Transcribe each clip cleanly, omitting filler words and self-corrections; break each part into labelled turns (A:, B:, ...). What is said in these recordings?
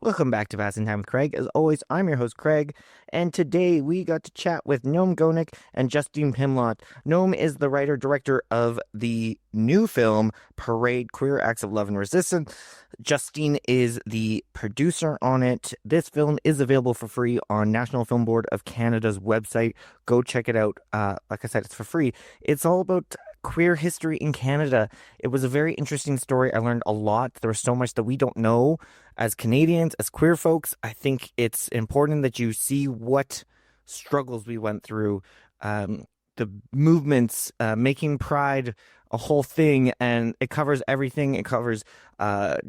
A: Welcome back to Fast in Time with Craig. As always, I'm your host, Craig, and today we got to chat with Noam Gonick and Justine Pimlott. Noam is the writer-director of the new film, Parade, Queer Acts of Love and Resistance. Justine is the producer on it. This film is available for free on National Film Board of Canada's website. Go check it out. Like I said, it's for free. It's all about queer history in Canada. It was a very interesting story. I learned a lot. There was so much that we don't know as Canadians, as queer folks. I think it's important that you see what struggles we went through, the movements, making Pride a whole thing, and it covers everything. It covers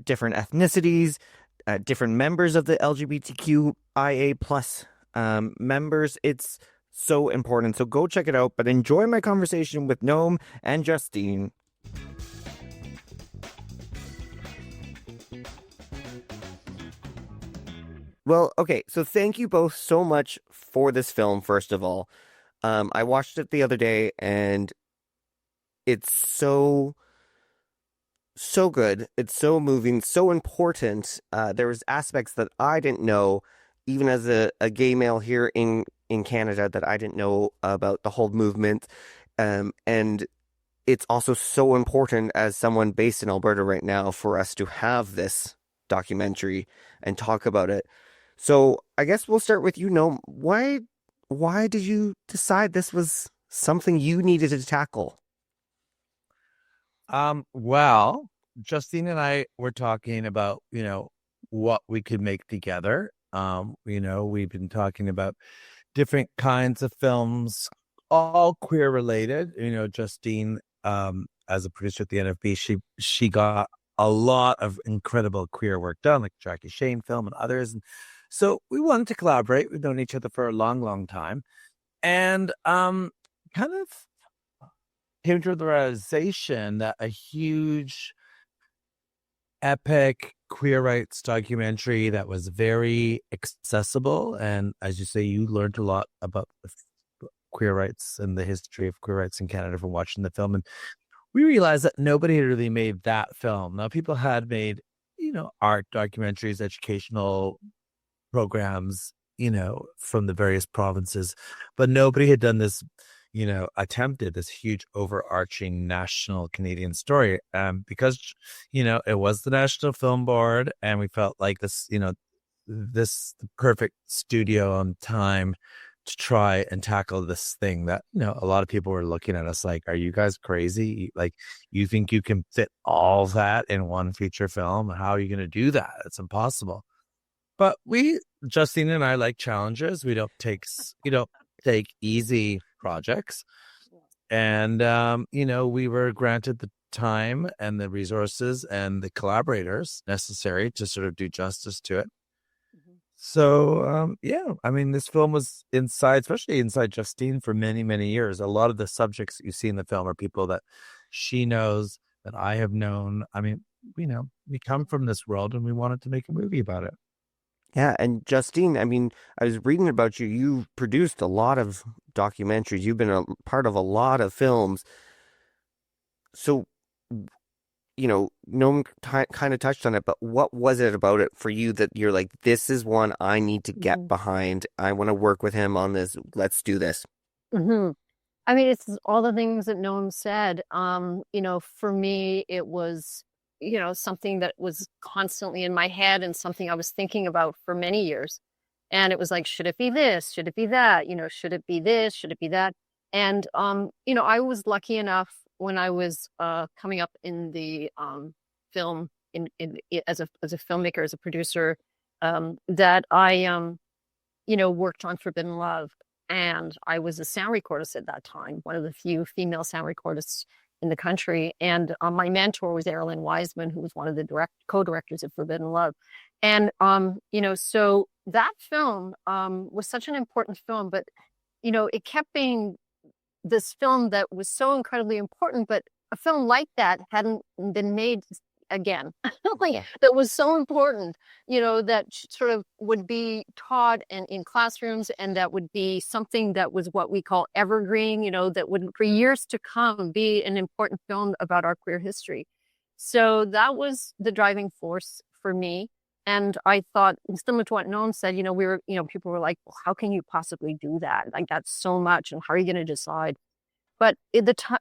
A: different ethnicities, different members of the LGBTQIA plus members. It's so important. So go check it out, but enjoy my conversation with Noam and Justine. Well, okay, so thank you both so much for this film, first of all. I watched it the other day, and it's so good. It's so moving, so important. There was aspects that I didn't know, even as a gay male here in Canada, that I didn't know about the whole movement. And it's also so important as someone based in Alberta right now for us to have this documentary and talk about it. So I guess we'll start with you, Noam. Why did you decide this was something you needed to tackle?
B: Well, Justine and I were talking about, what we could make together. We've been talking about different kinds of films, all queer related. Justine, as a producer at the NFB, she got a lot of incredible queer work done, like Jackie Shane film and others. And so we wanted to collaborate. We've known each other for a long, long time. And kind of came to the realization that a huge, epic queer rights documentary that was very accessible, and as you say, you learned a lot about queer rights and the history of queer rights in Canada from watching the film. And we realized that nobody had really made that film. Now, people had made, art documentaries, educational programs, from the various provinces, but nobody had done this, attempted this huge overarching national Canadian story. Because, it was the National Film Board, and we felt like this, this the perfect studio and time to try and tackle this thing that, a lot of people were looking at us like, are you guys crazy? Like, you think you can fit all that in one feature film? How are you going to do that? It's impossible. But Justine and I like challenges. We don't take easy projects. And, we were granted the time and the resources and the collaborators necessary to sort of do justice to it. So, this film was especially inside Justine for many, many years. A lot of the subjects that you see in the film are people that she knows, that I have known. We come from this world, and we wanted to make a movie about it.
A: Yeah, and Justine, I was reading about you. You've produced a lot of documentaries. You've been a part of a lot of films. So, Noam kind of touched on it, but what was it about it for you that you're like, this is one I need to get behind. I want to work with him on this. Let's do this.
C: It's all the things that Noam said. For me, it was, something that was constantly in my head and something I was thinking about for many years. And it was like, should it be this? Should it be that? Should it be this? Should it be that? And, I was lucky enough when I was coming up in the film as a filmmaker, as a producer, that I, worked on Forbidden Love. And I was a sound recordist at that time, one of the few female sound recordists in the country. And my mentor was Erilyn Wiseman, who was one of the co-directors of Forbidden Love. And, so that film was such an important film, but, it kept being this film that was so incredibly important, but a film like that hadn't been made again, like that was so important, that sort of would be taught in classrooms, and that would be something that was what we call evergreen, that would for years to come be an important film about our queer history. So that was the driving force for me. And I thought, similar to what Noam said, people were like, well, how can you possibly do that? Like, that's so much. And how are you going to decide? But at the time,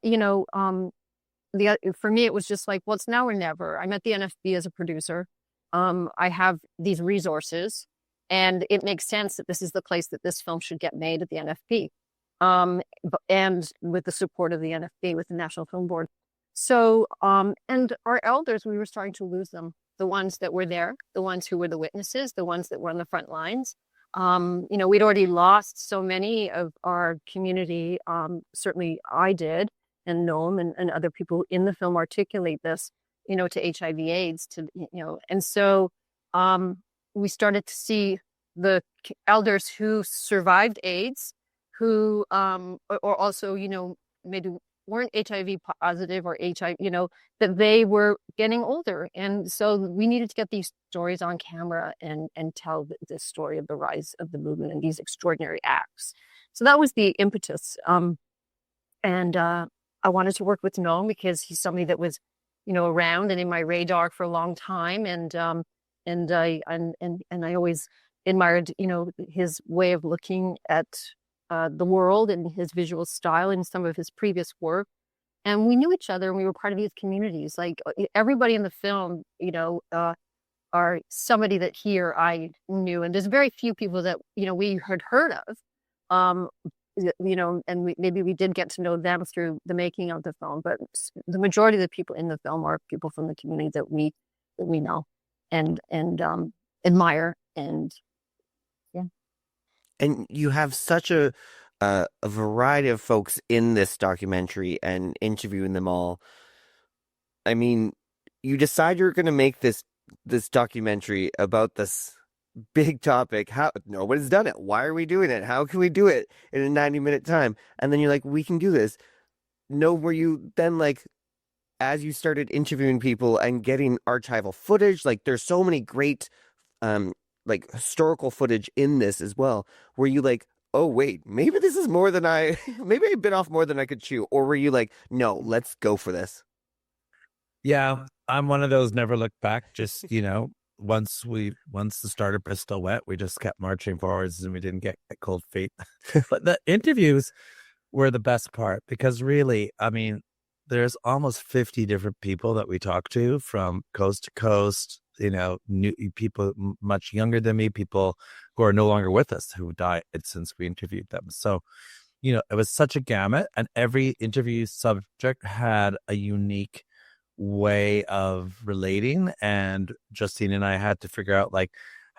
C: for me, it was just like, well, it's now or never. I'm at the NFB as a producer. I have these resources, and it makes sense that this is the place that this film should get made, at the NFB, and with the support of the NFB, with the National Film Board. So, and our elders, we were starting to lose them. The ones that were there, the ones who were the witnesses, the ones that were on the front lines. We'd already lost so many of our community. Certainly I did, and Noam and other people in the film articulate this, to HIV/AIDS, and so we started to see the elders who survived AIDS, who or also, maybe weren't HIV positive or HIV, that they were getting older. And so we needed to get these stories on camera and tell the story of the rise of the movement and these extraordinary acts. So that was the impetus. And I wanted to work with Noam because he's somebody that was, around and in my radar for a long time. And I always admired, his way of looking at the world and his visual style and some of his previous work. And we knew each other, and we were part of these communities. Like everybody in the film, are somebody that here I knew. And there's very few people that, we had heard of, and maybe we did get to know them through the making of the film. But the majority of the people in the film are people from the community that we know and admire. And yeah.
A: And you have such a variety of folks in this documentary and interviewing them all. I mean, you decide you're going to make this documentary about this big topic. How nobody's done it. Why are we doing it? How can we do it in a 90-minute time? And then you're like, we can do this. No, were you then like, as you started interviewing people and getting archival footage, like there's so many great like historical footage in this as well. Were you like, oh wait, maybe this is more than maybe I bit off more than I could chew? Or were you like, no, let's go for this?
B: Yeah, I'm one of those never look back. Just, once the starter pistol wet, we just kept marching forwards and we didn't get cold feet. But the interviews were the best part because really, I mean, there's almost 50 different people that we talked to from coast to coast, new people much younger than me, people who are no longer with us, who died since we interviewed them. So, it was such a gamut, and every interview subject had a unique way of relating. And Justine and I had to figure out, like,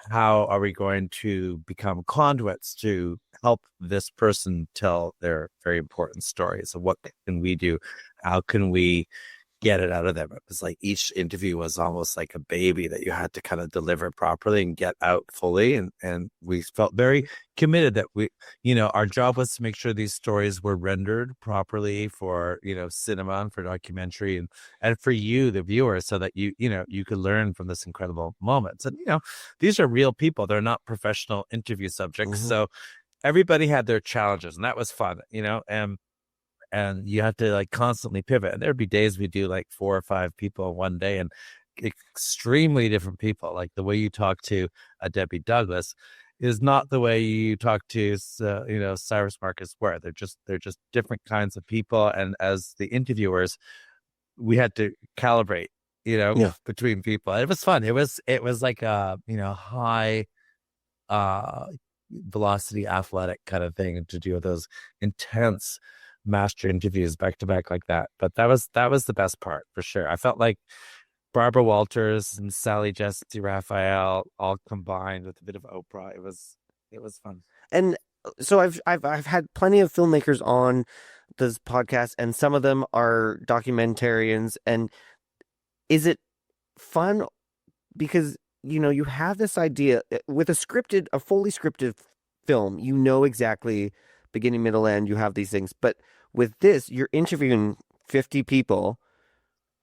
B: how are we going to become conduits to help this person tell their very important story? So what can we do? How can we get it out of them? It was like each interview was almost like a baby that you had to kind of deliver properly and get out fully. And we felt very committed that our job was to make sure these stories were rendered properly for, cinema and for documentary and for you, the viewer, so that you could learn from this incredible moments. And, these are real people. They're not professional interview subjects.
A: Mm-hmm.
B: So everybody had their challenges, and that was fun, and you have to like constantly pivot. And there'd be days we do like 4 or 5 people one day, and extremely different people. Like the way you talk to a Debbie Douglas is not the way you talk to Cyrus Marcus Ware. They're just different kinds of people. And as the interviewers, we had to calibrate, between people. And it was fun. It was like a high velocity athletic kind of thing to do those intense master interviews back to back like that. But that was the best part for sure. I felt like Barbara Walters and Sally Jesse Raphael all combined with a bit of Oprah. It was fun.
A: And so I've had plenty of filmmakers on this podcast, and some of them are documentarians. And is it fun because you have this idea with a fully scripted film, exactly beginning, middle, end, you have these things. But with this, you're interviewing 50 people.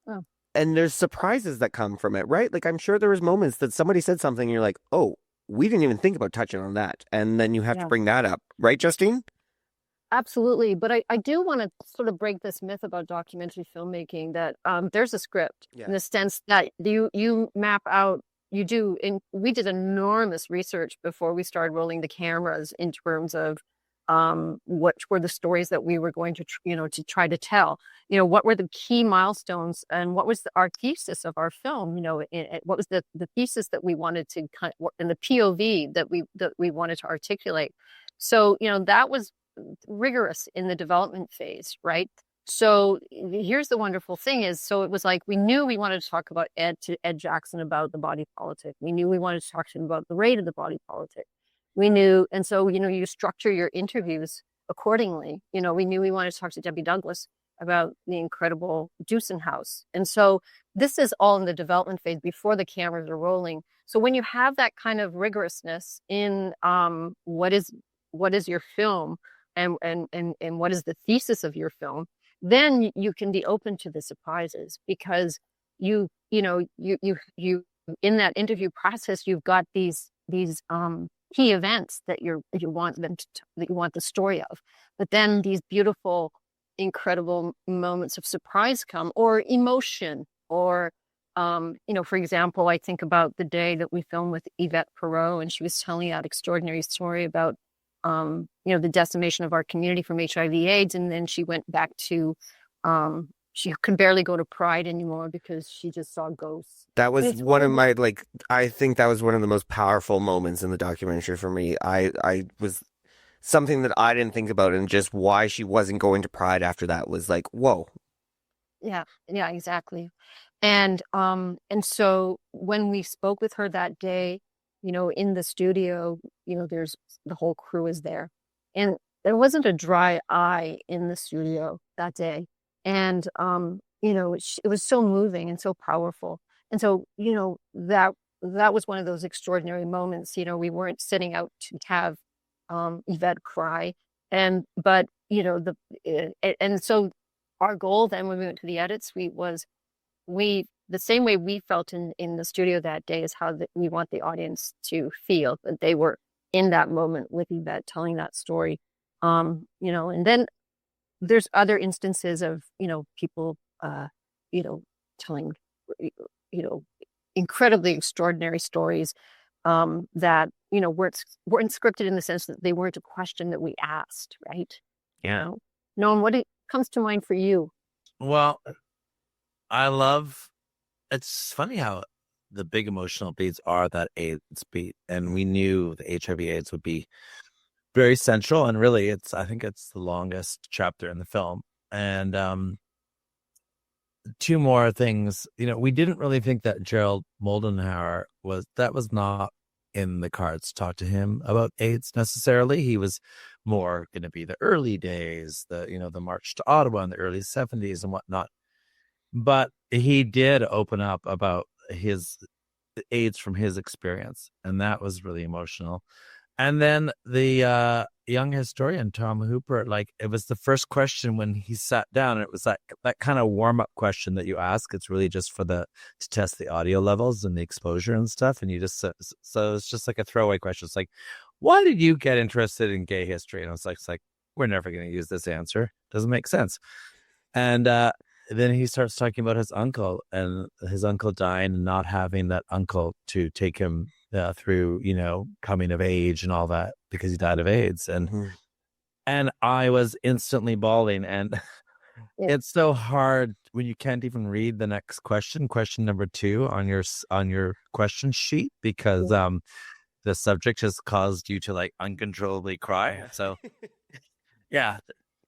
C: Oh.
A: and there's surprises that come from it, right? Like I'm sure there was moments that somebody said something and you're like, oh, we didn't even think about touching on that. And then you have to
C: Yeah.
A: bring that up, right, Justine?
C: Absolutely. But I do want to sort of break this myth about documentary filmmaking that there's a script
A: Yeah.
C: in the sense that you map out, you do, and we did enormous research before we started rolling the cameras in terms of what were the stories that we were going to, to try to tell, what were the key milestones and what was our thesis of our film, what was the thesis that we wanted to and the POV that we wanted to articulate. So, that was rigorous in the development phase, right? So here's the wonderful thing is, so it was like we knew we wanted to talk about Ed Jackson about the body politic. We knew we wanted to talk to him about the rate of the body politic. We knew, and so you structure your interviews accordingly. We knew we wanted to talk to Debbie Douglas about the incredible Dewson House, and so this is all in the development phase before the cameras are rolling. So when you have that kind of rigorousness in what is your film and what is the thesis of your film, then you can be open to the surprises because you in that interview process you've got these key events that you want that you want the story of, but then these beautiful incredible moments of surprise come, or emotion, or for example, I think about the day that we filmed with Yvette Perot, and she was telling that extraordinary story about the decimation of our community from HIV/AIDS. And then she went back to, she could barely go to Pride anymore because she just saw ghosts.
A: That
C: And
A: was
C: it's
A: one of
C: horrible.
A: my I think that was one of the most powerful moments in the documentary for me. I was something that I didn't think about, and just why she wasn't going to Pride after that was like, whoa.
C: Yeah, yeah, exactly. And so when we spoke with her that day, in the studio, there's the whole crew is there. And there wasn't a dry eye in the studio that day. And it was so moving and so powerful. And so, that was one of those extraordinary moments. We weren't setting out to have Yvette cry. But and so our goal then when we went to the edit suite was the same way we felt in the studio that day is how we want the audience to feel that they were in that moment with Yvette telling that story. And then there's other instances of, people, telling, incredibly extraordinary stories that, weren't scripted in the sense that they weren't a question that we asked, right?
A: Yeah.
C: Noam, what comes to mind for you?
B: Well, I love, it's funny how the big emotional beats are that AIDS beat, and we knew the HIV/AIDS would be very central, and really I think it's the longest chapter in the film. And two more things, we didn't really think that Gerald Moldenhauer was not in the cards to talk to him about AIDS necessarily. He was more going to be the early days, the march to Ottawa in the early 70s and whatnot. But he did open up about his AIDS from his experience, and that was really emotional. And then the young historian, Tom Hooper, it was the first question when he sat down, and it was that kind of warm-up question that you ask. It's really just to test the audio levels and the exposure and stuff. And you just, so it's just like a throwaway question. It's like, why did you get interested in gay history? And it's like, we're never going to use this answer. Doesn't make sense. And then he starts talking about his uncle and his uncle dying and not having that uncle to take him through, coming of age and all that because he died of AIDS. And I was instantly bawling. And it's so hard when you can't even read the next question number 2 on your question sheet, because the subject has caused you to uncontrollably cry. So yeah,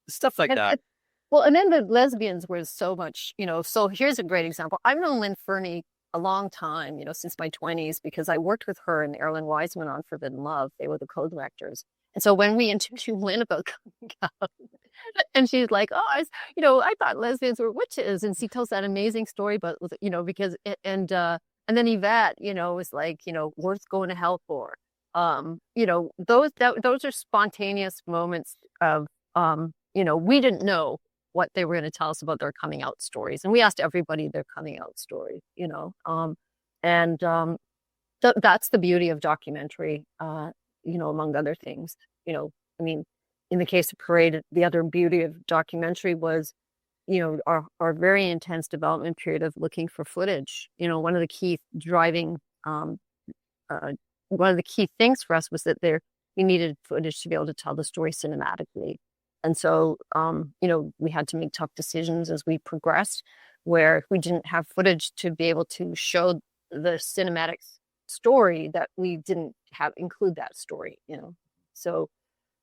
B: stuff like that.
C: Well, and then the lesbians were so much, so here's a great example. I've known Lynn Fernie a long time, since my 20s, because I worked with her and Erilyn Wiseman on Forbidden Love. They were the co-directors. And so when we interviewed Lynn about coming out, and she's like, oh, I thought lesbians were witches. And she tells that amazing story, but, because, and then Yvette, was like, worth going to hell for. Those are spontaneous moments of, we didn't know what they were going to tell us about their coming out stories. And we asked everybody their coming out story, and that's the beauty of documentary, among other things. I mean, in the case of Parade, the other beauty of documentary was, our very intense development period of looking for footage. One of the key driving, one of the key things for us was that we needed footage to be able to tell the story cinematically. And so, we had to make tough decisions as we progressed, where if we didn't have footage to be able to show the cinematic story, that we didn't include that story, So,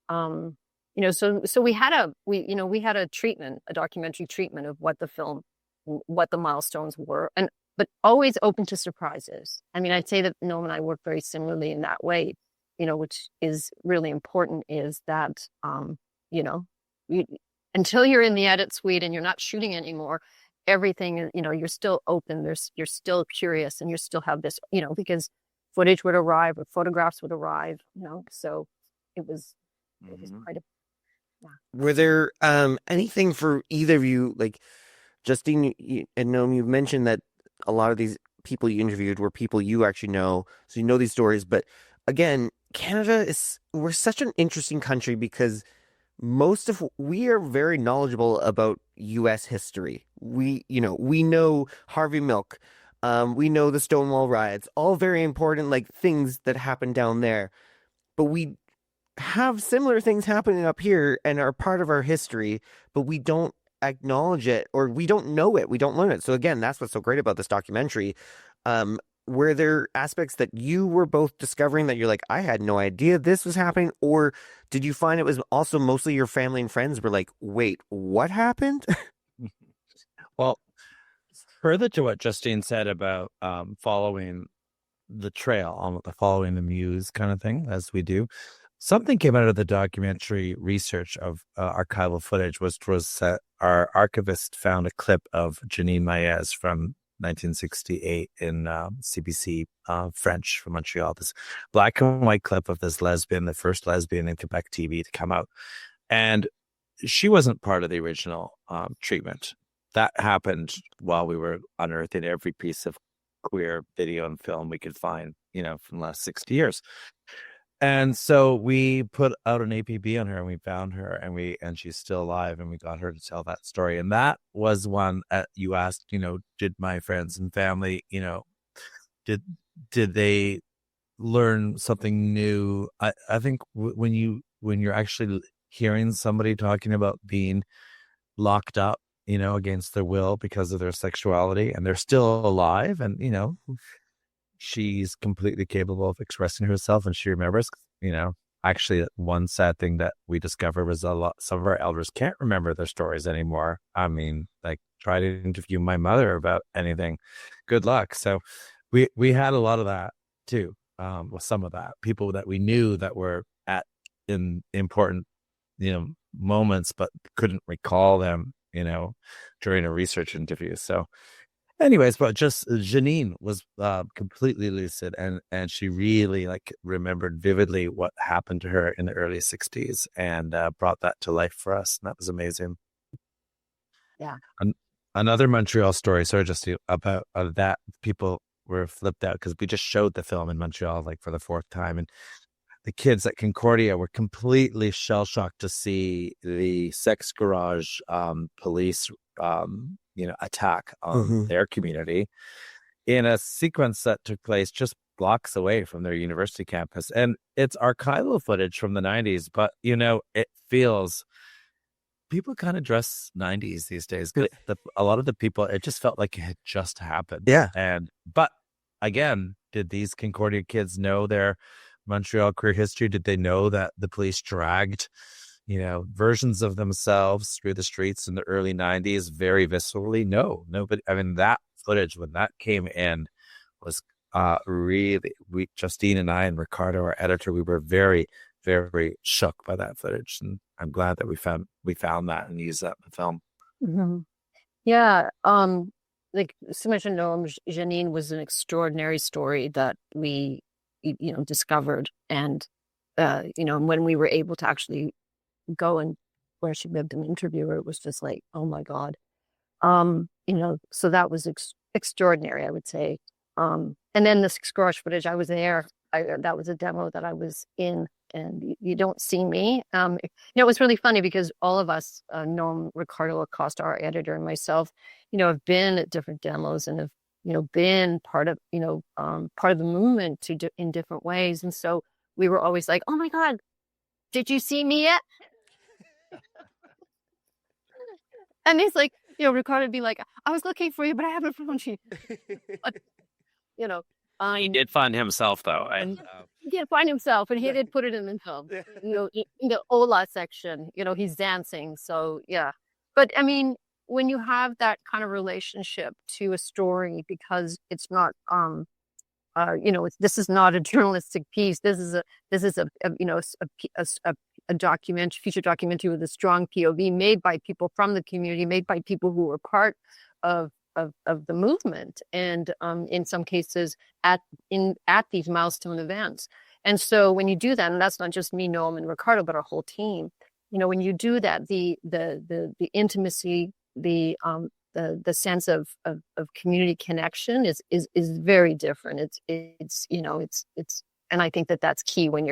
C: so we had a treatment, a documentary treatment of what the milestones were, but always open to surprises. I mean, I'd say that Noam and I work very similarly in that way, which is really important, is that, until you're in the edit suite and you're not shooting anymore, everything, you're still open. You're still curious, and you still have this, because footage would arrive or photographs would arrive, so it was quite a. Yeah.
A: Were there anything for either of you, like Justine and Noam, you've mentioned that a lot of these people you interviewed were people you actually know, so you know these stories. But again, we're such an interesting country because we are very knowledgeable about U.S. history. We know Harvey Milk, we know the Stonewall riots, all very important like things that happened down there. But we have similar things happening up here and are part of our history, but we don't acknowledge it, or we don't know it. We don't learn it. So again, that's what's so great about this documentary. Were there aspects that you were both discovering that you're like, I had no idea this was happening? Or did you find it was also mostly your family and friends were like, wait, what happened?
B: Well, further to what Justine said about following the trail, following the muse kind of thing, as we do, something came out of the documentary research of archival footage, which was our archivist found a clip of Janine Maez from 1968 in CBC French from Montreal. This black and white clip of this lesbian, the first lesbian in Quebec TV to come out. And she wasn't part of the original treatment. That happened while we were unearthing every piece of queer video and film we could find, from the last 60 years. And so we put out an APB on her, and we found her, and she's still alive, and we got her to tell that story. And that was one you asked, did my friends and family, did they learn something new? I think when you're actually hearing somebody talking about being locked up, against their will because of their sexuality, and they're still alive, and she's completely capable of expressing herself, and she remembers, actually one sad thing that we discovered was some of our elders can't remember their stories anymore. I mean, like, try to interview my mother about anything, good luck. So we had a lot of that too, with some of that, people that we knew that were in important, moments, but couldn't recall them, during a research interview. So anyways, but just Janine was completely lucid, and she really remembered vividly what happened to her in the early 60s, and brought that to life for us. And that was amazing.
C: Yeah.
B: Another Montreal story, sorry, just about that, people were flipped out because we just showed the film in Montreal for the fourth time, and the kids at Concordia were completely shell-shocked to see the sex garage police attack on their community in a sequence that took place just blocks away from their university campus. And it's archival footage from the 90s, but it feels, people kind of dress 90s these days. A lot of the people, it just felt like it had just happened.
A: Yeah.
B: But again, did these Concordia kids know their Montreal queer history? Did they know that the police dragged versions of themselves through the streets in the early 90s very viscerally? No, but I mean, that footage, when that came in, was really, Justine and I and Ricardo, our editor, we were very, very shook by that footage, and I'm glad that we found that and used that in the film.
C: Mm-hmm. Yeah. Like so much Noam, Janine was an extraordinary story that we discovered, and when we were able to actually go and where she lived and interview her, it was just like, oh my God. So that was extraordinary, I would say. And then the Scrooge footage, I was there. That was a demo that I was in, and you don't see me. It was really funny because all of us, Noam, Ricardo Acosta, our editor, and myself, have been at different demos and have, been part of, part of the movement in different ways. And so we were always like, oh my God, did you see me yet? And it's like, Ricardo would be like, I was looking for you, but I haven't found you. But,
D: he did find himself though.
C: He did find himself, and he did put it in the film. In the Ola section, he's dancing. So yeah, but I mean, when you have that kind of relationship to a story, because it's not, this is not a journalistic piece. This is a documentary, feature documentary with a strong POV, made by people from the community, made by people who were part of the movement, and in some cases at these milestone events. And so when you do that, and that's not just me, Noam, and Ricardo, but our whole team, when you do that, the intimacy, the sense of community connection is very different. It's and I think that that's key when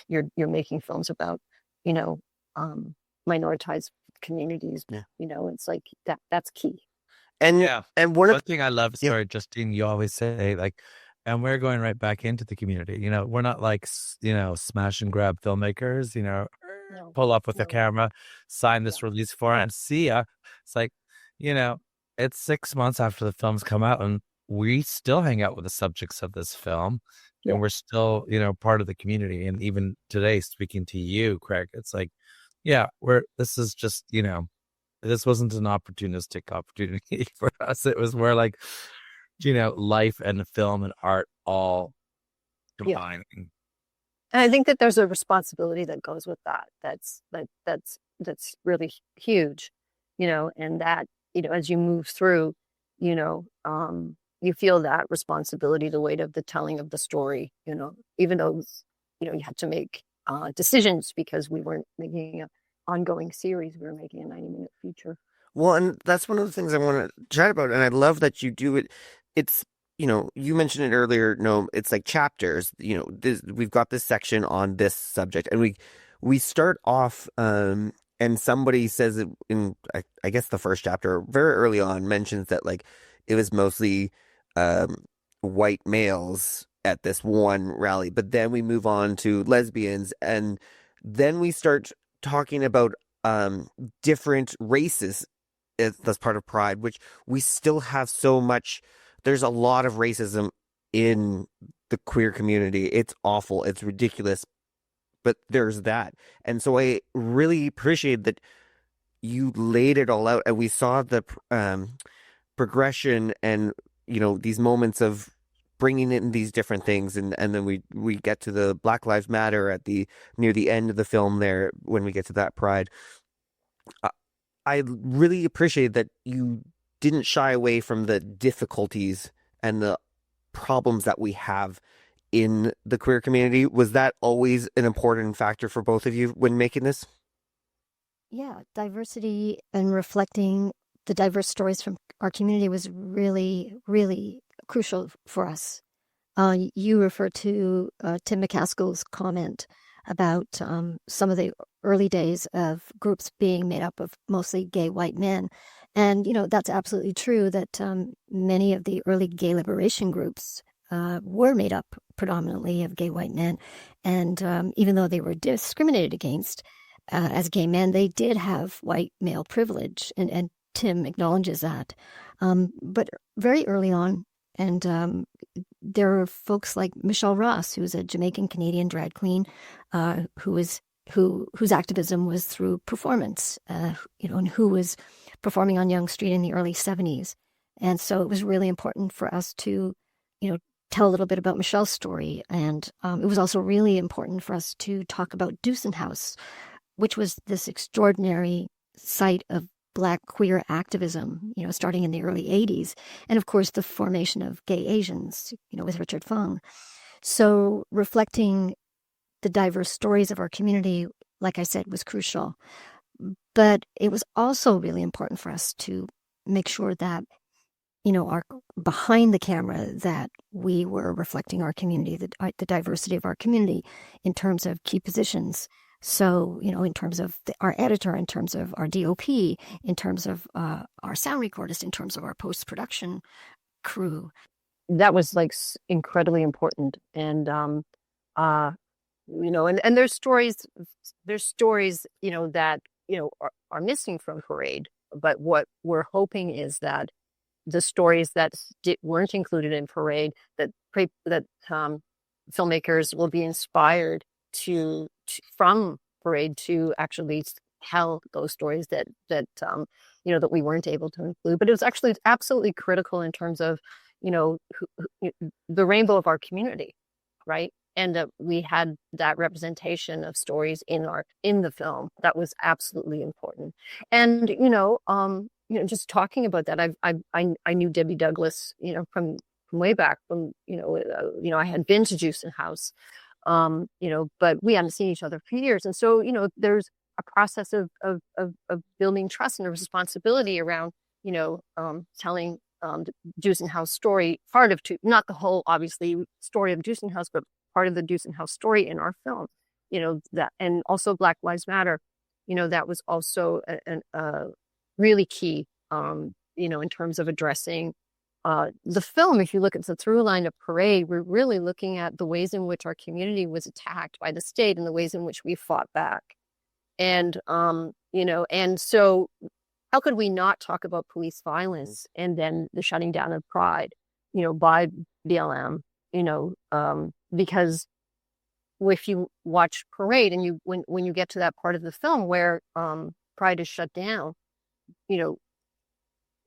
C: you're making films about minoritized communities.
A: Yeah.
C: It's like that's key.
A: And
B: Yeah.
A: and
B: One thing I love, sorry, Justine, you always say like, and we're going right back into the community. We're not like, smash and grab filmmakers,
C: No.
B: pull up with a
C: No.
B: camera, sign this release form, and see ya. It's like, it's 6 months after the film's come out, and we still hang out with the subjects of this film,
C: Yeah.
B: and we're still, part of the community. And even today, speaking to you, Craig, it's like, yeah, this is just, this wasn't an opportunistic opportunity for us. It was more like, life and film and art all combining.
C: And I think that there's a responsibility that goes with that. That's really huge, and that, as you move through, you feel that responsibility, the weight of the telling of the story, even though, you had to make decisions because we weren't making an ongoing series. We were making a 90-minute feature.
A: Well, and that's one of the things I want to chat about, and I love that you do it. It's, you mentioned it earlier. No, it's like chapters. We've got this section on this subject, and we start off, and somebody says it in, I guess the first chapter, very early on, mentions that like it was mostly white males at this one rally, but then we move on to lesbians, and then we start talking about different races. That's part of Pride, which we still have so much. There's a lot of racism in the queer community. It's awful. It's ridiculous. But there's that. And so I really appreciate that you laid it all out, and we saw the progression and, these moments of bringing in these different things. And then we get to the Black Lives Matter near the end of the film there, when we get to that Pride. I really appreciate that you didn't shy away from the difficulties and the problems that we have in the queer community. Was that always an important factor for both of you when making this?
E: Yeah, diversity and reflecting the diverse stories from our community was really, really crucial for us. You refer to Tim McCaskill's comment about some of the early days of groups being made up of mostly gay white men. And, that's absolutely true that many of the early gay liberation groups were made up predominantly of gay white men. And even though they were discriminated against as gay men, they did have white male privilege. And Tim acknowledges that. But very early on, and there are folks like Michelle Ross, who's a Jamaican Canadian drag queen, whose activism was through performance, and who was performing on Yonge Street in the early 70s. And so it was really important for us to, tell a little bit about Michelle's story. And it was also really important for us to talk about Dewson House, which was this extraordinary site of Black queer activism, starting in the early 80s. And of course, the formation of Gay Asians, with Richard Fong. So reflecting the diverse stories of our community, like I said, was crucial. But it was also really important for us to make sure that, our behind the camera, that we were reflecting our community, the diversity of our community in terms of key positions. So, in terms of our editor, in terms of our DOP, in terms of our sound recordist, in terms of our post-production crew.
C: That was like incredibly important. And, and there's stories, that, are missing from Parade. But what we're hoping is that the stories that weren't included in Parade, that filmmakers will be inspired from Parade to actually tell those stories that we weren't able to include. But it was actually absolutely critical in terms of, the rainbow of our community, right? And we had that representation of stories in the film. That was absolutely important. And just talking about that, I knew Debbie Douglas, from way back when, I had been to Juicin House, but we hadn't seen each other for years. And so, there's a process of building trust and a responsibility around, telling the Juicin House story, not the whole, obviously, story of Juicin House, but part of the Juicin House story in our film, that, and also Black Lives Matter, that was also a really key, in terms of addressing the film. If you look at the through line of Parade, we're really looking at the ways in which our community was attacked by the state and the ways in which we fought back. And, and so how could we not talk about police violence and then the shutting down of Pride, by BLM, because if you watch Parade and when you get to that part of the film where Pride is shut down, it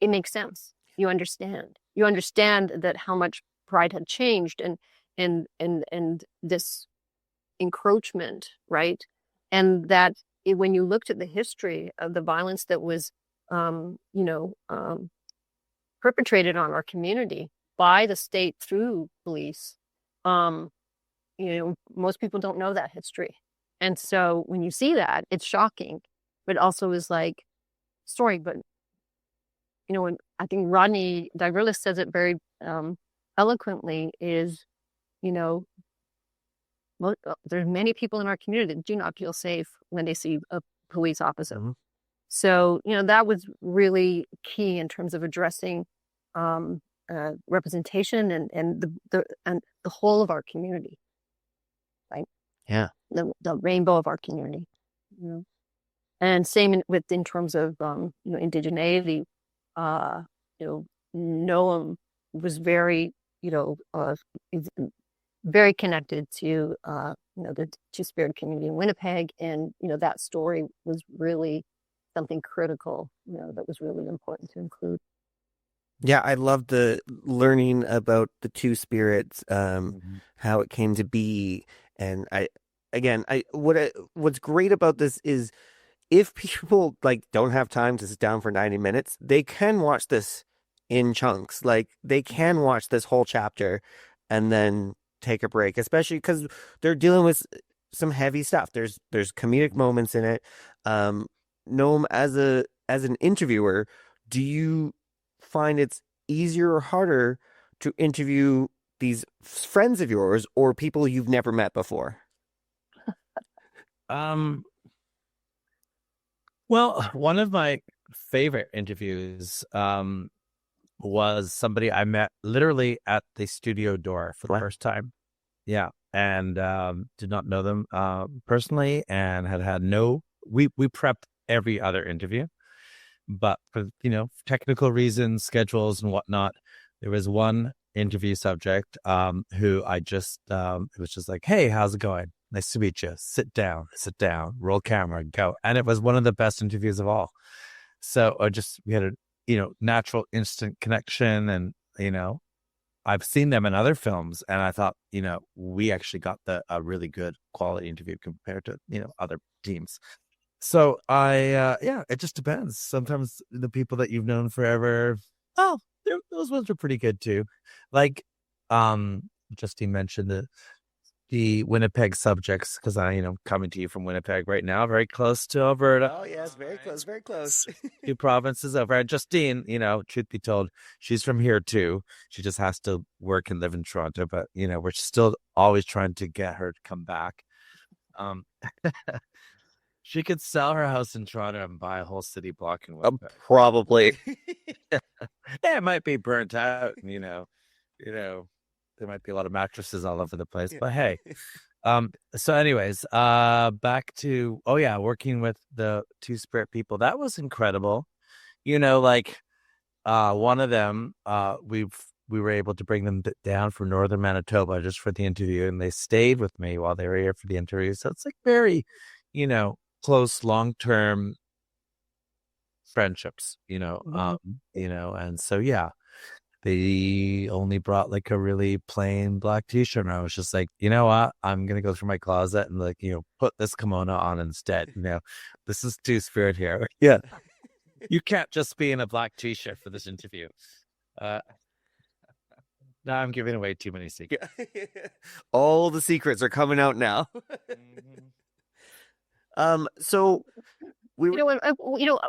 C: makes sense. You understand that how much Pride had changed and this encroachment, right? And that when you looked at the history of the violence that was, perpetrated on our community by the state through police, most people don't know that history. And so when you see that, it's shocking, but also is like story. But, and I think Rodney Diverlis says it very eloquently is, there's many people in our community that do not feel safe when they see a police officer. Mm-hmm. So, that was really key in terms of addressing representation and the whole of our community, right?
A: Yeah.
C: The rainbow of our community. And same in terms of indigeneity. Noam was very, very connected to the Two-Spirit community in Winnipeg, and that story was really something critical, that was really important to include.
A: Yeah, I love the learning about the Two Spirits, how it came to be, and what's great about this is if people don't have time to sit down for 90 minutes, they can watch this in chunks. Like they can watch this whole chapter and then take a break, especially because they're dealing with some heavy stuff. There's comedic moments in it. Noam, as an interviewer, do you find it's easier or harder to interview these friends of yours or people you've never met before?
B: Well, one of my favorite interviews was somebody I met literally at the studio door for the first time. Yeah. And did not know them personally and had we prepped every other interview. But for, technical reasons, schedules and whatnot, there was one interview subject who I just, it was just like, hey, how's it going? Nice to meet you. Sit down, roll camera, go. And it was one of the best interviews of all. So we had a, natural instant connection. And, I've seen them in other films and I thought, we actually got a really good quality interview compared to, other teams. So it just depends. Sometimes the people that you've known forever, those ones are pretty good too. Like, Justine mentioned the Winnipeg subjects, because coming to you from Winnipeg right now, very close to Alberta.
A: Oh yes, very close, very close.
B: 2 provinces over. And Justine, truth be told, she's from here too. She just has to work and live in Toronto, but we're still always trying to get her to come back. Um, she could sell her house in Toronto and buy a whole city block in Winnipeg.
A: Probably.
B: Yeah, it might be burnt out, there might be a lot of mattresses all over the place, but hey. So anyways, back to, working with the Two-Spirit people. That was incredible. One of them, we were able to bring them down from northern Manitoba just for the interview, and they stayed with me while they were here for the interview. So it's like very, close, long-term friendships, and so, yeah. They only brought like a really plain black t-shirt, and I was just like, you know what? I'm gonna go through my closet and put this kimono on instead. This is Two-Spirit here. Yeah, you can't just be in a black t-shirt for this interview. Now I'm giving away too many secrets.
A: All the secrets are coming out now. So we were...
C: I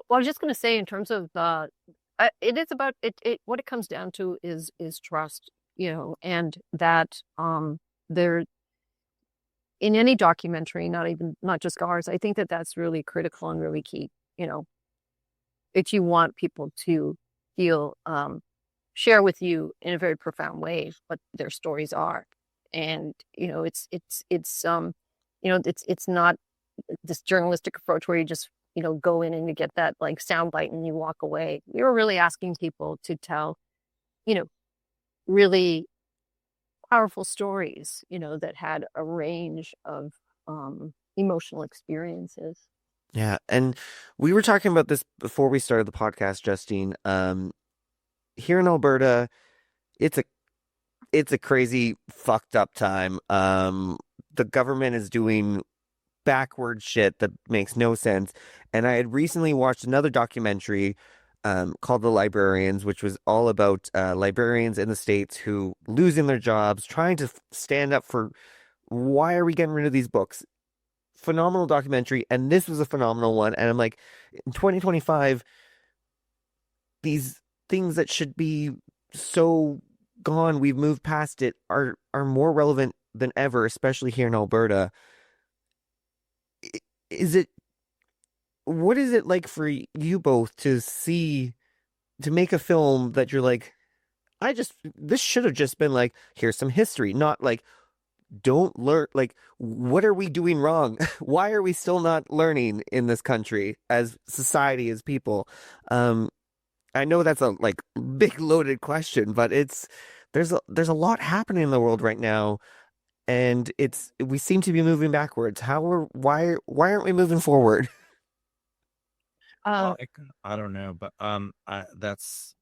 C: was just going to say in terms of it is about it. What it comes down to is trust, and that there in any documentary, not just ours. I think that that's really critical and really key. If you want people to feel share with you in a very profound way what their stories are, and it's not this journalistic approach where you just go in and you get that like soundbite and you walk away. We were really asking people to tell, really powerful stories, that had a range of emotional experiences.
A: Yeah, and we were talking about this before we started the podcast, Justine. Here in Alberta, it's a crazy fucked up time. The government is doing backward shit that makes no sense. And I had recently watched another documentary called The Librarians, which was all about librarians in the States who losing their jobs, trying to stand up for why are we getting rid of these books? Phenomenal documentary, and this was a phenomenal one. And I'm like, in 2025, these things that should be so gone, we've moved past it, are more relevant than ever, especially here in Alberta. What is it like for you both to make a film that you're like, this should have just been like, here's some history, not like, don't learn, like, what are we doing wrong? Why are we still not learning in this country as society, as people? I know that's a like big loaded question, but there's a lot happening in the world right now, and we seem to be moving backwards. Why aren't we moving forward?
B: I don't know, but that's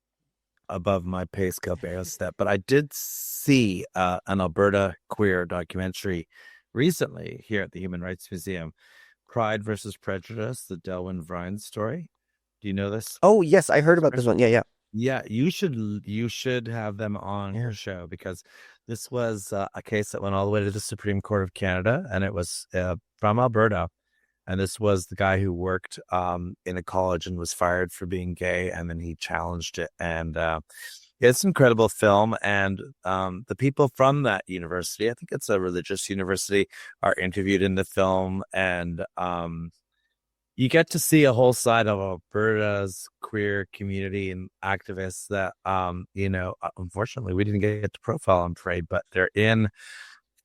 B: above my pay scale barrier step. But I did see an Alberta queer documentary recently here at the Human Rights Museum, Pride versus Prejudice, the Delwyn Vines story. Do you know this?
A: Oh yes, I heard about this one. Yeah.
B: Yeah, you should have them on your show, because this was a case that went all the way to the Supreme Court of Canada, and it was from Alberta. And this was the guy who worked in a college and was fired for being gay, and then he challenged it. And it's an incredible film. And the people from that university, I think it's a religious university, are interviewed in the film. And you get to see a whole side of Alberta's queer community and activists that, unfortunately, we didn't get to profile, I'm afraid, but they're in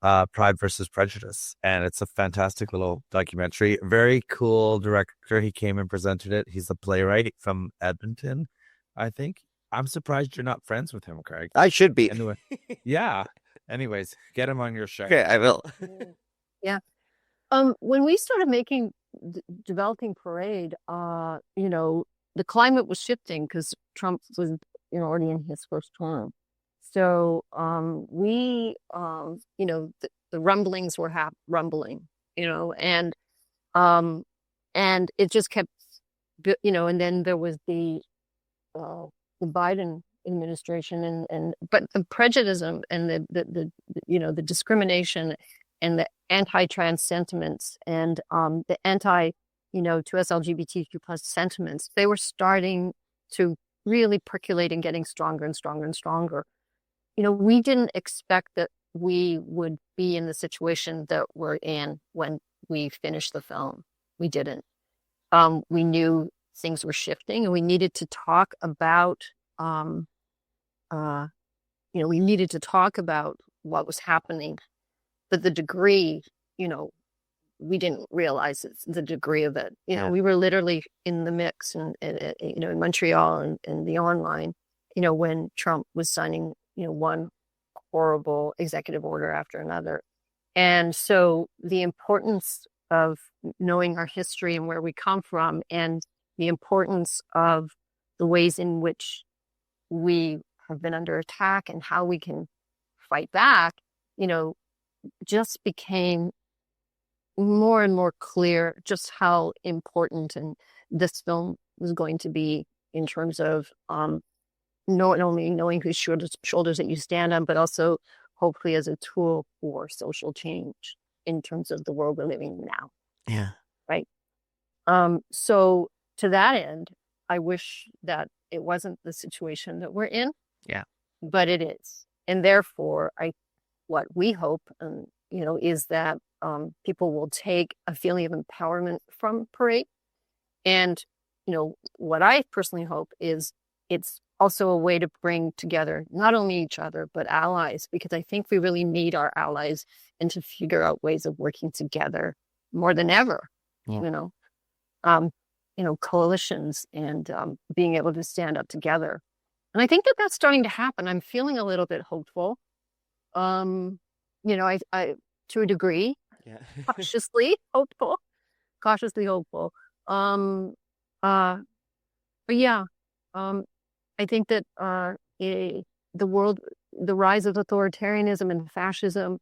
B: Pride versus Prejudice, and it's a fantastic little documentary. Very cool director. He came and presented it. He's a playwright from Edmonton, I think. I'm surprised you're not friends with him, Craig.
A: I should be.
B: Anyway, yeah. Anyways, get him on your show.
A: Okay, I will.
C: Yeah. When we started developing Parade, the climate was shifting because Trump was, already in his first term. So we, the rumblings were rumbling, and it just kept, and then there was the Biden administration, but the prejudice and the discrimination and the anti-trans sentiments and the anti, to us LGBTQ plus sentiments, they were starting to really percolate and getting stronger and stronger and stronger. We didn't expect that we would be in the situation that we're in when we finished the film. We didn't. We knew things were shifting, and we needed to talk about, we needed to talk about what was happening, but the degree, we didn't realize the degree of it. We were literally in the mix, and in Montreal and the online, when Trump was signing, one horrible executive order after another. And so the importance of knowing our history and where we come from, and the importance of the ways in which we have been under attack and how we can fight back, just became more and more clear just how important and this film was going to be in terms of not only knowing whose shoulders that you stand on, but also hopefully as a tool for social change in terms of the world we're living in now.
A: Yeah.
C: Right. So to that end, I wish that it wasn't the situation that we're in.
A: Yeah.
C: But it is. And therefore, what we hope, is that people will take a feeling of empowerment from Parade. And, what I personally hope is it's also a way to bring together not only each other, but allies, because I think we really need our allies and to figure out ways of working together more than ever, coalitions and being able to stand up together. And I think that that's starting to happen. I'm feeling a little bit hopeful. I to a degree, cautiously hopeful. But yeah, I think that the rise of authoritarianism and fascism,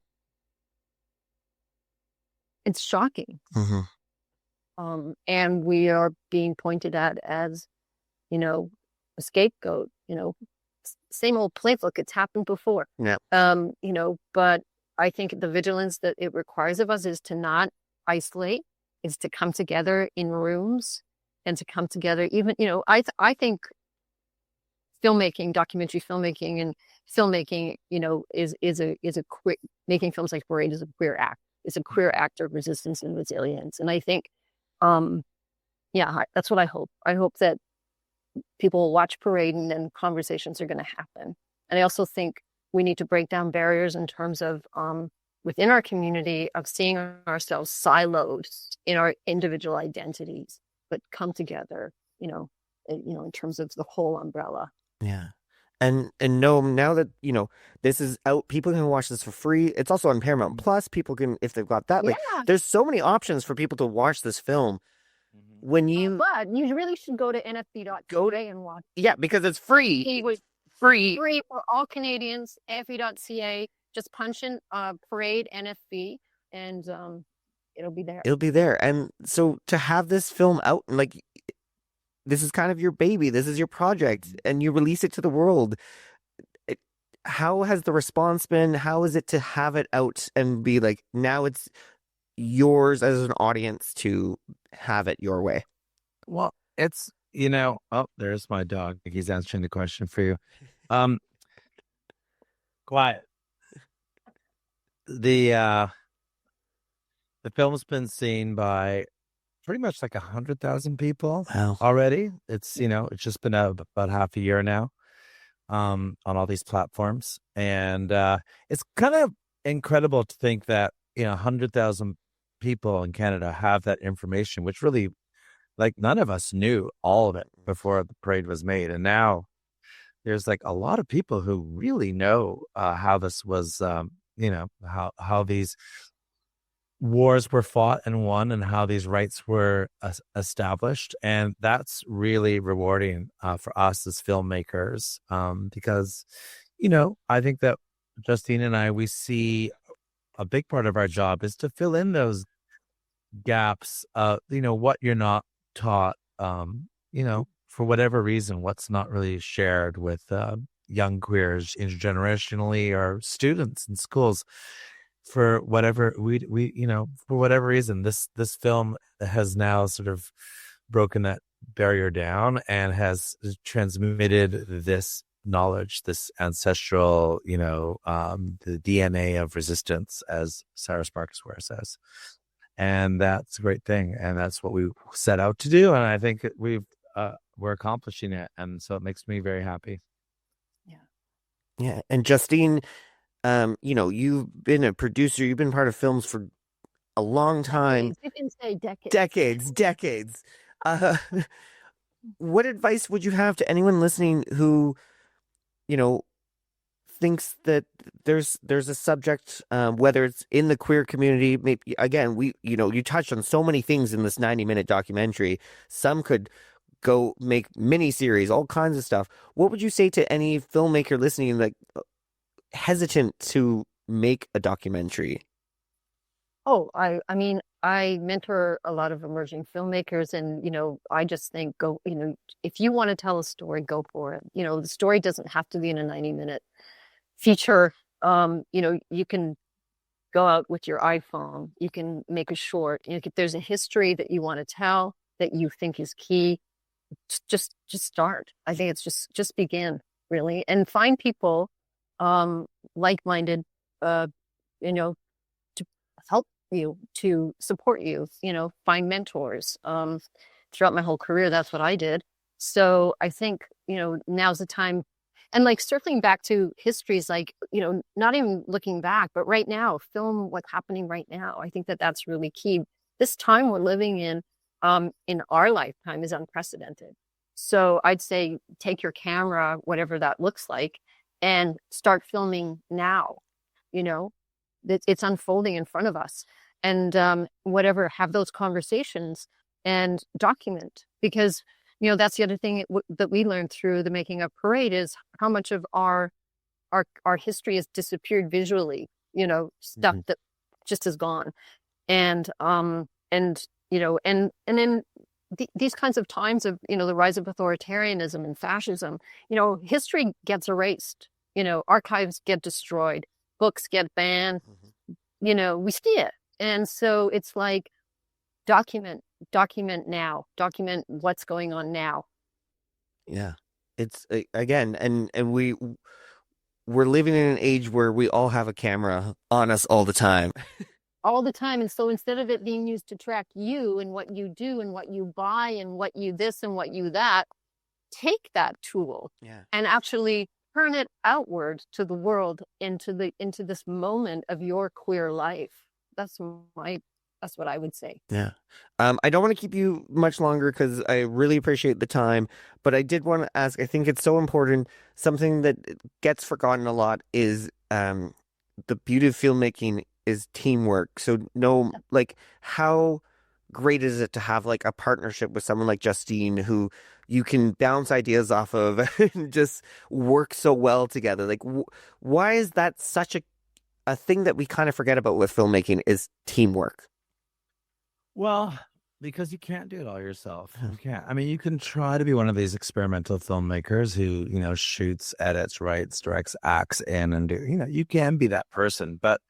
C: it's shocking.
A: Mm-hmm.
C: And we are being pointed at as, a scapegoat, same old playbook. It's happened before.
A: Yeah.
C: But I think the vigilance that it requires of us is to not isolate, is to come together in rooms and to come together. Even, I think documentary filmmaking and filmmaking, is a queer, making films like Parade is a queer act. It's a queer act of resistance and resilience. And I think, that's what I hope. I hope that people will watch Parade and then conversations are going to happen. And I also think we need to break down barriers in terms of within our community of seeing ourselves siloed in our individual identities, but come together, in terms of the whole umbrella.
A: Yeah. And Noam, now that, this is out, people can watch this for free. It's also on Paramount Plus. People can, if they've got that, there's so many options for people to watch this film. When
C: but you really should go to nfb.ca and watch.
A: Yeah, because it's free. Free
C: for all Canadians. nfb.ca. Just punch in Parade NFB, and it'll be there.
A: It'll be there. And so to have this film out, and this is kind of your baby. This is your project, and you release it to the world. How has the response been? How is it to have it out and be like, now it's yours as an audience to have it your way?
B: Well, it's, there's my dog. He's answering the question for you. Quiet. The film's been seen by pretty much like 100,000 people already. It's, it's just been out about half a year now on all these platforms. And it's kind of incredible to think that, 100,000 people in Canada have that information, which really, none of us knew all of it before the Parade was made. And now there's a lot of people who really know how this was, how these wars were fought and won and how these rights were established. And that's really rewarding for us as filmmakers because, I think that Justine and I, we see a big part of our job is to fill in those gaps, what you're not taught, for whatever reason, what's not really shared with young queers intergenerationally or students in schools. for whatever for whatever reason, this film has now sort of broken that barrier down and has transmitted this knowledge, this ancestral, the DNA of resistance, as Sarah Sparks Ware says. And that's a great thing. And that's what we set out to do. And I think we're accomplishing it. And so it makes me very happy.
A: Yeah. And Justine, you've been a producer, you've been part of films for a long time.
C: You can say
A: Decades. What advice would you have to anyone listening who, thinks that there's a subject, whether it's in the queer community, maybe again, you touched on so many things in this 90-minute documentary. Some could go make mini series, all kinds of stuff. What would you say to any filmmaker listening, like hesitant to make a documentary?
C: Oh, I mean, I mentor a lot of emerging filmmakers, and I just think if you want to tell a story, go for it. The story doesn't have to be in a 90-minute feature. You can go out with your iPhone, you can make a short. If there's a history that you want to tell that you think is key, just start. I think it's just begin, really, and find people like-minded, to help you, to support you, find mentors. Throughout my whole career, that's what I did. So I think, now's the time. And like circling back to histories, like, not even looking back, but right now, film what's happening right now. I think that that's really key. This time we're living in our lifetime is unprecedented. So I'd say take your camera, whatever that looks like, and start filming now. It's unfolding in front of us, and have those conversations and document, because that's the other thing that we learned through the making of Parade is how much of our history has disappeared visually. Stuff that just is gone, and in these kinds of times of the rise of authoritarianism and fascism, history gets erased. Archives get destroyed, books get banned. We see it, and so it's like document now, document what's going on now.
A: Yeah, it's again, and we're living in an age where we all have a camera on us all the time.
C: All the time. And so instead of it being used to track you and what you do and what you buy and what you this and what you that, take that tool and actually turn it outward to the world, into this moment of your queer life. That's what I would say.
A: Yeah. I don't want to keep you much longer because I really appreciate the time, but I did want to ask, I think it's so important. Something that gets forgotten a lot is the beauty of filmmaking is teamwork. So how great is it to have like a partnership with someone like Justine, who you can bounce ideas off of and just work so well together? Like, why is that such a thing that we kind of forget about with filmmaking is teamwork?
B: Well, because you can't do it all yourself. You can't. I mean, you can try to be one of these experimental filmmakers who, shoots, edits, writes, directs, acts in, and you can be that person. But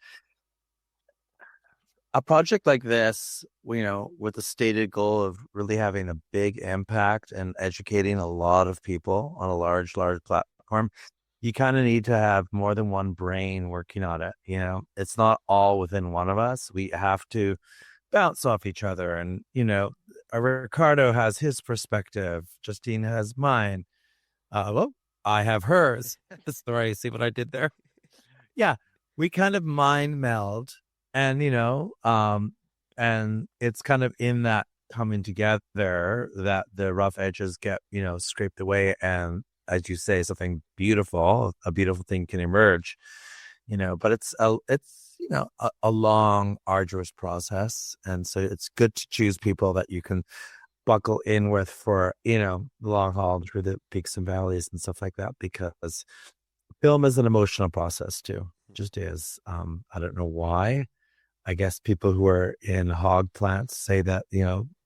B: a project like this, with the stated goal of really having a big impact and educating a lot of people on a large platform, you kind of need to have more than one brain working on it. It's not all within one of us. We have to bounce off each other, and Ricardo has his perspective, Justine has mine, I have hers. Sorry, see what I did there? Yeah, we kind of mind meld, and and it's kind of in that coming together that the rough edges get scraped away, and as you say, something beautiful, a beautiful thing can emerge. But it's a long, arduous process. And so it's good to choose people that you can buckle in with for, the long haul through the peaks and valleys and stuff like that, because film is an emotional process too. It just is. I don't know why. I guess people who are in hog plants say that,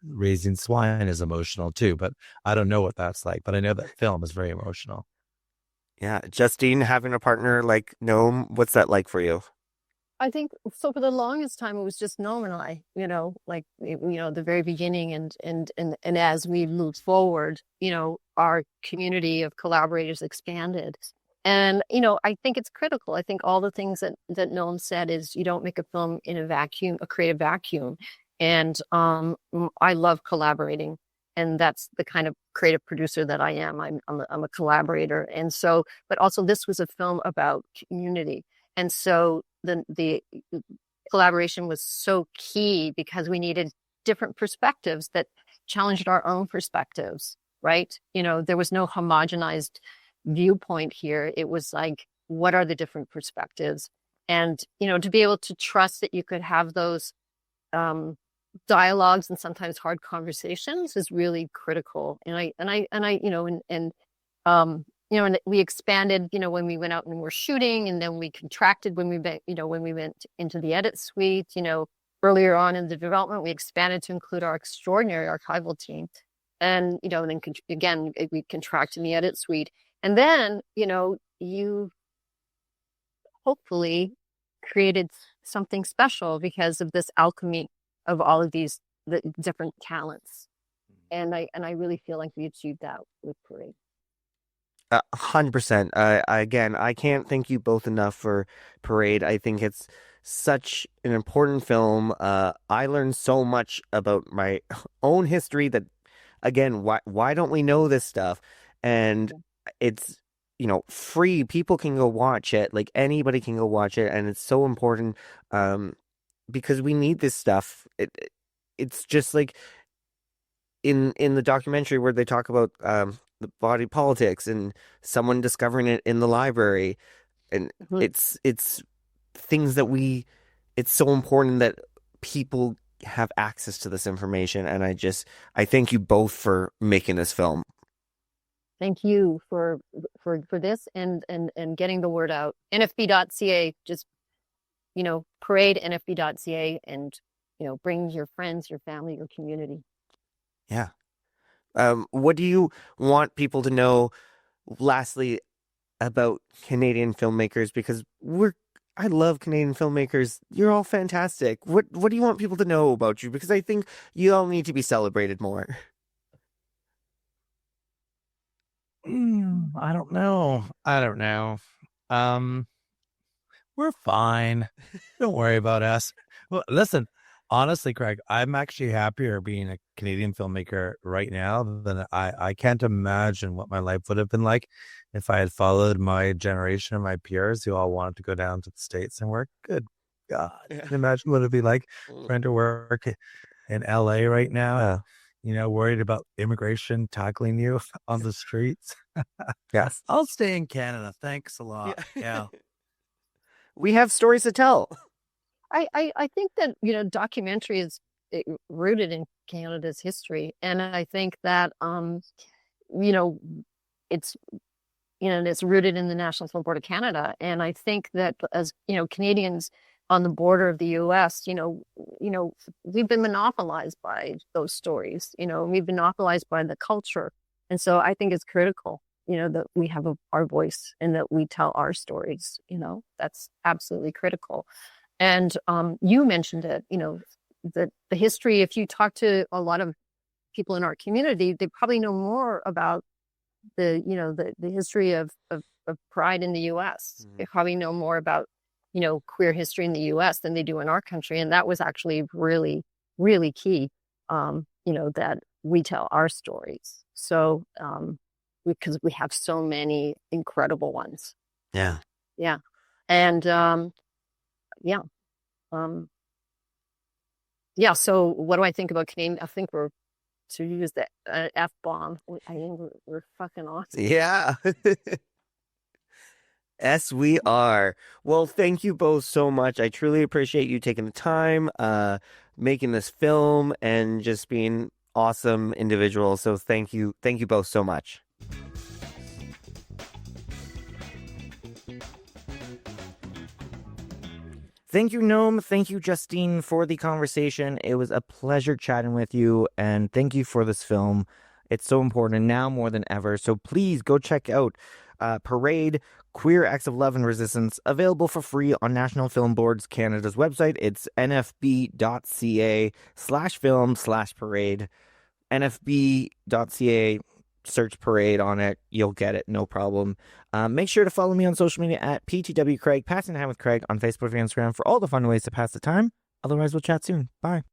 B: raising swine is emotional too, but I don't know what that's like. But I know that film is very emotional.
A: Yeah. Justine, having a partner like Noam, what's that like for you?
C: I think so. For the longest time, it was just Noam and I, like the very beginning, and as we moved forward, our community of collaborators expanded, and I think it's critical. I think all the things that Noam said is you don't make a film in a vacuum, a creative vacuum, and I love collaborating, and that's the kind of creative producer that I am. I'm a collaborator, and so, but also this was a film about community. And so the collaboration was so key because we needed different perspectives that challenged our own perspectives, right? There was no homogenized viewpoint here. It was like, what are the different perspectives? And, to be able to trust that you could have those dialogues and sometimes hard conversations is really critical. And we expanded, when we went out and were shooting, and then we contracted when we went into the edit suite, earlier on in the development, we expanded to include our extraordinary archival team. And, then again, we contracted in the edit suite. And then, you hopefully created something special because of this alchemy of all of the different talents. And I really feel like we achieved that with Parade.
A: 100%. Again, I can't thank you both enough for Parade. I think it's such an important film. I learned so much about my own history that, again, why don't we know this stuff? And it's, free. People can go watch it. Like, anybody can go watch it, and it's so important because we need this stuff. It's just like in the documentary where they talk about the body politics and someone discovering it in the library, and it's things that it's so important that people have access to this information. And I thank you both for making this film.
C: Thank you for this and getting the word out. NFB.ca, just Parade NFB.ca, and bring your friends, your family, your community.
A: Yeah. What do you want people to know, lastly, about Canadian filmmakers? Because I love Canadian filmmakers. You're all fantastic. What do you want people to know about you? Because I think you all need to be celebrated more.
B: I don't know. We're fine. Don't worry about us. Well, listen, honestly, Craig, I'm actually happier being a Canadian filmmaker right now than I can't imagine what my life would have been like if I had followed my generation of my peers who all wanted to go down to the States and work. Good God. Can you imagine what it'd be like trying to work in LA right now? Worried about immigration tackling you on the streets.
A: Yes.
B: I'll stay in Canada. Thanks a lot. Yeah.
A: We have stories to tell.
C: I think that, documentary is rooted in Canada's history. And I think that, it's rooted in the National Film Board of Canada. And I think that as, Canadians on the border of the U.S., we've been monopolized by those stories, we've been monopolized by the culture. And so I think it's critical, that we have our voice and that we tell our stories, that's absolutely critical. And you mentioned it, the history. If you talk to a lot of people in our community, they probably know more about the history of Pride in the U.S. Mm-hmm. They probably know more about queer history in the U.S. than they do in our country, and that was actually really, really key. That we tell our stories. So because we have so many incredible ones.
A: Yeah.
C: Yeah. And so what do I think about Canadian? I think we're, to use the F-bomb, I think we're fucking awesome.
A: Yeah. Yes, we are. Well, thank you both so much. I truly appreciate you taking the time, making this film, and just being awesome individuals. So thank you both so much. Thank you, Noam. Thank you, Justine, for the conversation. It was a pleasure chatting with you, and thank you for this film. It's so important now more than ever. So please go check out Parade, Queer Acts of Love and Resistance, available for free on National Film Boards Canada's website. It's nfb.ca/film/parade. nfb.ca, search Parade on it. You'll get it, no problem. Make sure to follow me on social media at PTW Craig, Passing Time with Craig on Facebook and Instagram for all the fun ways to pass the time. Otherwise, we'll chat soon. Bye.